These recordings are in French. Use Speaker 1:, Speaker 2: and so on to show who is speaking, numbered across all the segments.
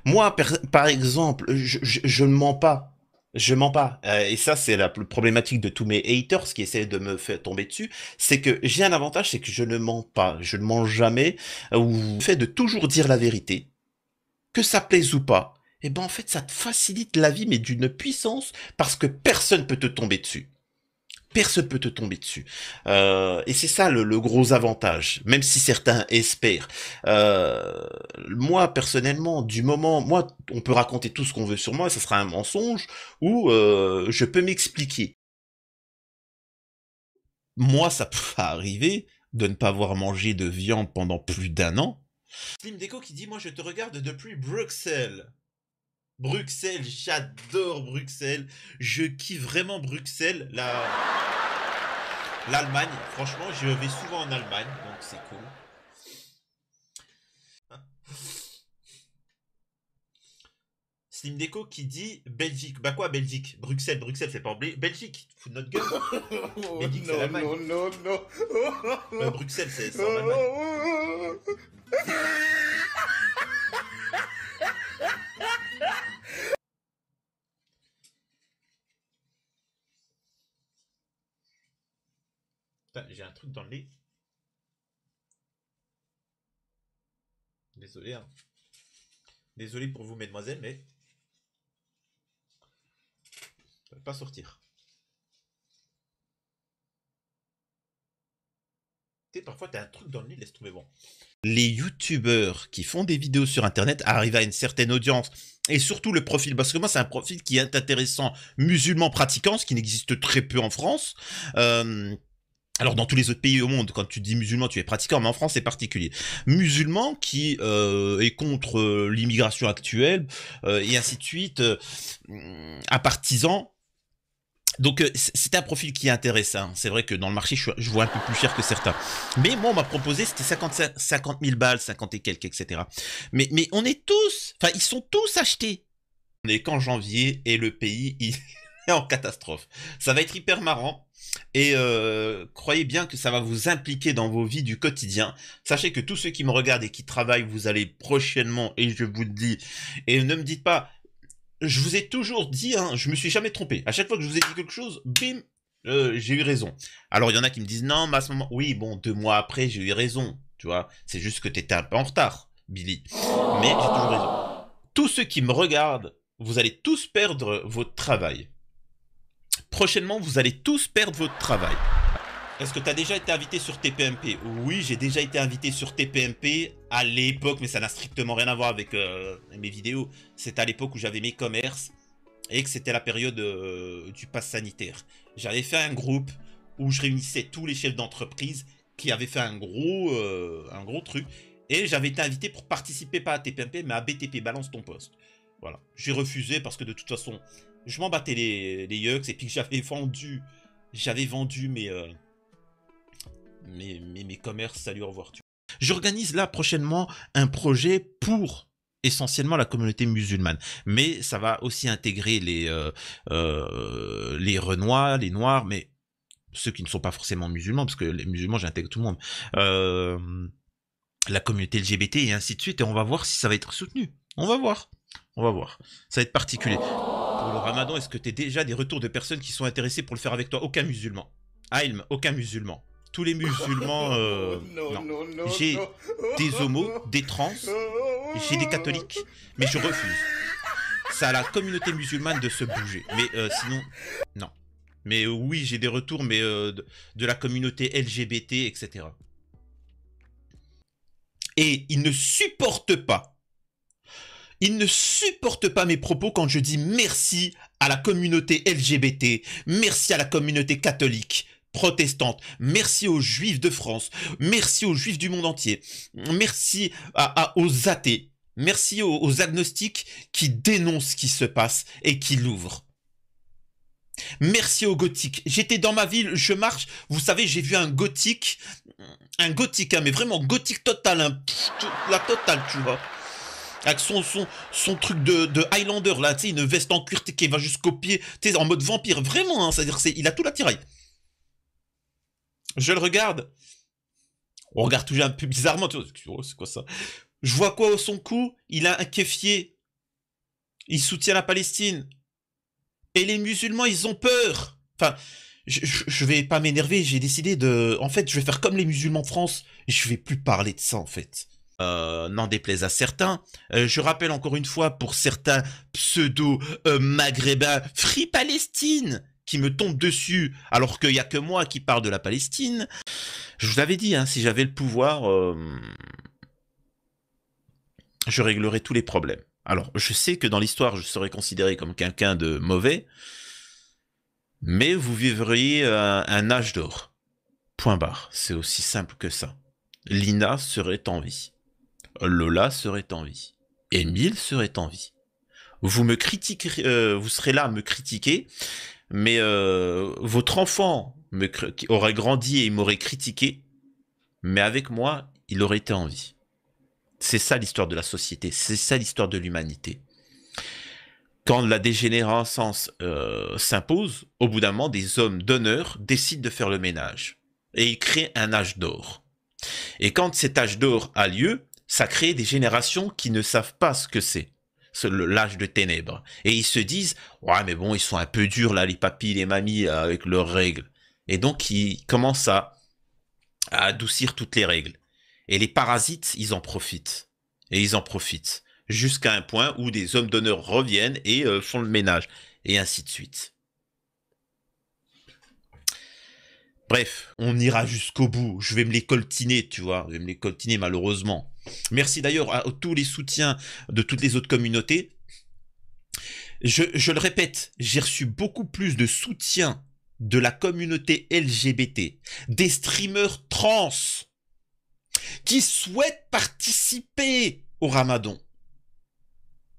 Speaker 1: Moi, par exemple, je ne mens pas. Je mens pas. Et ça, c'est la problématique de tous mes haters qui essaient de me faire tomber dessus. C'est que j'ai un avantage, c'est que je ne mens pas. Je ne mens jamais. Ou le fait de toujours dire la vérité, que ça plaise ou pas, eh ben en fait, ça te facilite la vie, mais d'une puissance, parce que personne peut te tomber dessus. Personne peut te tomber dessus. Et c'est ça le gros avantage, même si certains espèrent. Moi, personnellement, du moment, moi, on peut raconter tout ce qu'on veut sur moi, ça sera un mensonge, ou je peux m'expliquer. Moi, ça peut arriver de ne pas avoir mangé de viande pendant plus d'un an. Slim Deco qui dit, moi, je te regarde depuis Bruxelles. Bruxelles, j'adore Bruxelles. Je kiffe vraiment Bruxelles. L'Allemagne, franchement, je vais souvent en Allemagne, donc c'est cool. Slim Deco qui dit Belgique. Bah quoi, Belgique? Bruxelles, Bruxelles, c'est pas en Belgique. Tu te fous de notre gueule?
Speaker 2: Oh,
Speaker 1: Belgique, c'est
Speaker 2: non,
Speaker 1: l'Allemagne.
Speaker 2: non, non, non.
Speaker 1: Bruxelles, c'est en Allemagne. Putain, j'ai un truc dans le nez. Désolé, hein. Désolé pour vous, mesdemoiselles, mais ça va pas sortir. Tu sais, parfois, t'as un truc dans le nez, laisse tomber bon. Les youtubeurs qui font des vidéos sur internet arrivent à une certaine audience et surtout le profil, parce que moi c'est un profil qui est intéressant, musulman pratiquant, ce qui n'existe très peu en France. Alors dans tous les autres pays au monde, quand tu dis musulman, tu es pratiquant, mais en France c'est particulier. Musulman qui est contre l'immigration actuelle et ainsi de suite, à partisan. Donc c'était un profil qui est intéressant. C'est vrai que dans le marché, je vois un peu plus cher que certains. Mais moi, on m'a proposé, c'était 50 000 balles, 50 et quelques, etc. Mais on est tous, enfin, ils sont tous achetés. On est qu'en janvier et le pays il est en catastrophe. Ça va être hyper marrant. Et croyez bien que ça va vous impliquer dans vos vies du quotidien. Sachez que tous ceux qui me regardent et qui travaillent, vous allez prochainement, et je vous le dis, et ne me dites pas, je vous ai toujours dit, hein, je me suis jamais trompé. À chaque fois que je vous ai dit quelque chose, bim, j'ai eu raison. Alors il y en a qui me disent non, mais à ce moment, oui, bon, 2 mois après, j'ai eu raison. Tu vois, c'est juste que t'étais un peu en retard, Billy. Mais j'ai toujours raison. Tous ceux qui me regardent, vous allez tous perdre votre travail. Prochainement, vous allez tous perdre votre travail. Est-ce que tu as déjà été invité sur TPMP? Oui, j'ai déjà été invité sur TPMP à l'époque, mais ça n'a strictement rien à voir avec mes vidéos. C'est à l'époque où j'avais mes commerces et que c'était la période du pass sanitaire. J'avais fait un groupe où je réunissais tous les chefs d'entreprise qui avaient fait un gros truc. Et j'avais été invité pour participer pas à TPMP, mais à BTP, balance ton poste. Voilà. J'ai refusé parce que de toute façon, je m'en battais les yucks et puis j'avais vendu mes commerces, salut, au revoir. J'organise là prochainement un projet pour essentiellement la communauté musulmane, mais ça va aussi intégrer les Renois, les Noirs, mais ceux qui ne sont pas forcément musulmans, parce que les musulmans, j'intègre tout le monde, la communauté LGBT et ainsi de suite, et on va voir si ça va être soutenu. On va voir. On va voir. Ça va être particulier. Pour le ramadan, est-ce que tu as déjà des retours de personnes qui sont intéressées pour le faire avec toi? Aucun musulman. Ailm, aucun musulman. Tous les musulmans,
Speaker 2: Oh, non,
Speaker 1: non.
Speaker 2: non, non,
Speaker 1: J'ai
Speaker 2: non.
Speaker 1: des homos, des trans, j'ai des catholiques, mais je refuse. C'est à la communauté musulmane de se bouger. Mais sinon, non. Mais oui, j'ai des retours, mais de la communauté LGBT, etc. Et ils ne supportent pas. Ils ne supportent pas mes propos quand je dis merci à la communauté LGBT, merci à la communauté catholique, protestante, merci aux juifs de France, merci aux juifs du monde entier, merci aux athées, merci aux agnostiques qui dénoncent ce qui se passe et qui l'ouvrent. Merci aux gothiques. J'étais dans ma ville, je marche, vous savez, j'ai vu un gothique, hein, mais vraiment gothique total, hein, la totale, tu vois. Avec son truc de Highlander, là, tu sais, une veste en cuir qui va jusqu'au pied, tu sais, en mode vampire, vraiment, hein, c'est-à-dire il a tout l'attirail. Je le regarde, on regarde toujours un peu bizarrement, tu vois, oh, c'est quoi ça? Je vois quoi au son cou? Il a un kéfier il soutient la Palestine. Et les musulmans, ils ont peur. Enfin, je vais pas m'énerver, j'ai décidé de... En fait, je vais faire comme les musulmans de France, je vais plus parler de ça, en fait. N'en déplaise à certains. Je rappelle encore une fois, pour certains pseudo-maghrébins, Free Palestine, qui me tombent dessus, alors qu'il n'y a que moi qui parle de la Palestine. Je vous avais dit, hein, si j'avais le pouvoir, je réglerais tous les problèmes. Alors, je sais que dans l'histoire, je serais considéré comme quelqu'un de mauvais, mais vous vivriez un âge d'or. Point barre. C'est aussi simple que ça. Lina serait en vie. Lola serait en vie. Émile serait en vie. Vous me critiquerez, vous serez là à me critiquer, mais votre enfant aurait grandi et il m'aurait critiqué, mais avec moi, il aurait été en vie. C'est ça l'histoire de la société, c'est ça l'histoire de l'humanité. Quand la dégénérescence s'impose, au bout d'un moment, des hommes d'honneur décident de faire le ménage. Et ils créent un âge d'or. Et quand cet âge d'or a lieu, ça crée des générations qui ne savent pas ce que c'est l'âge de ténèbres. Et ils se disent, ouais, mais bon, ils sont un peu durs, là, les papis, les mamies, avec leurs règles. Et donc, ils commencent à adoucir toutes les règles. Et les parasites, ils en profitent. Et ils en profitent. Jusqu'à un point où des hommes d'honneur reviennent et font le ménage. Et ainsi de suite. Bref, on ira jusqu'au bout. Je vais me les coltiner, tu vois. Je vais me les coltiner, malheureusement. Merci d'ailleurs à tous les soutiens de toutes les autres communautés. Je le répète, j'ai reçu beaucoup plus de soutien de la communauté LGBT, des streamers trans, qui souhaitent participer au Ramadan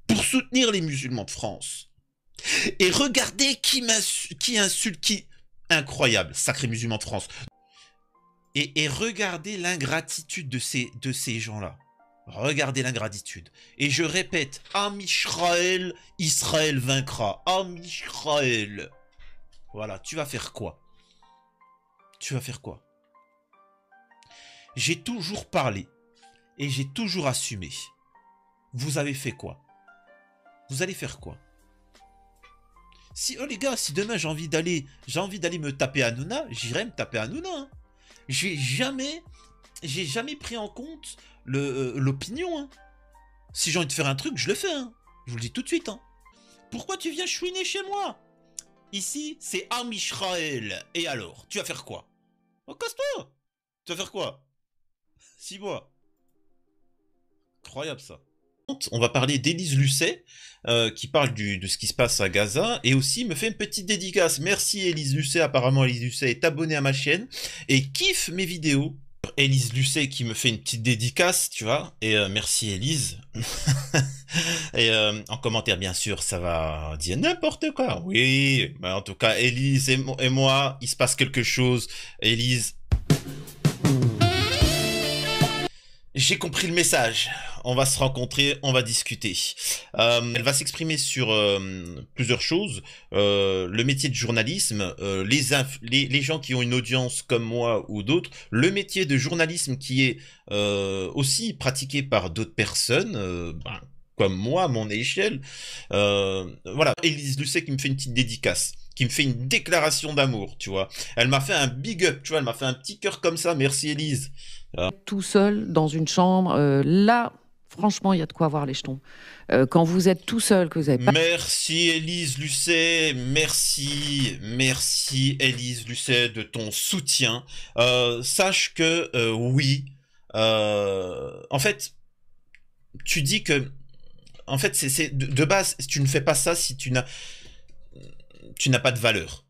Speaker 1: pour soutenir les musulmans de France. Et regardez qui insulte qui. Incroyable, sacré musulman de France. Et regardez l'ingratitude de ces gens-là. Regardez l'ingratitude. Et je répète, Am Israël, Israël vaincra. Am Israël. Voilà, tu vas faire quoi? Tu vas faire quoi? J'ai toujours parlé. Et j'ai toujours assumé. Vous avez fait quoi? Vous allez faire quoi? Si, oh les gars, si demain j'ai envie d'aller me taper Hanouna, j'irai me taper Hanouna. Hein. J'ai jamais pris en compte l'opinion. Hein. Si j'ai envie de faire un truc, je le fais. Hein. Je vous le dis tout de suite. Hein. Pourquoi tu viens chouiner chez moi? Ici, c'est Am Israël. Et alors, tu vas faire quoi? Oh, casse-toi. Tu vas faire quoi? 6 mois. Incroyable ça. On va parler d'Élise Lucet, qui parle de ce qui se passe à Gaza, et aussi me fait une petite dédicace. Merci Élise Lucet, apparemment Élise Lucet est abonnée à ma chaîne, et kiffe mes vidéos. Élise Lucet qui me fait une petite dédicace, tu vois, et merci Élise. Et en commentaire, bien sûr, ça va dire n'importe quoi. Oui, mais en tout cas, Élise et moi, il se passe quelque chose. Élise... J'ai compris le message. On va se rencontrer, on va discuter. Elle va s'exprimer sur plusieurs choses. Le métier de journalisme, les gens qui ont une audience comme moi ou d'autres, le métier de journalisme qui est aussi pratiqué par d'autres personnes, comme moi à mon échelle. Voilà, Élise Lucet qui me fait une petite dédicace, qui me fait une déclaration d'amour, tu vois. Elle m'a fait un big up, tu vois, elle m'a fait un petit cœur comme ça, merci Élise.
Speaker 3: Tout seul dans une chambre, là, franchement, il y a de quoi avoir les jetons. Quand vous êtes tout seul, que vous avez pas...
Speaker 1: Merci Élise Lucet, merci Élise Lucet de ton soutien. Sache que oui, en fait, tu dis que, en fait, c'est de base, tu ne fais pas ça si tu n'as pas de valeur.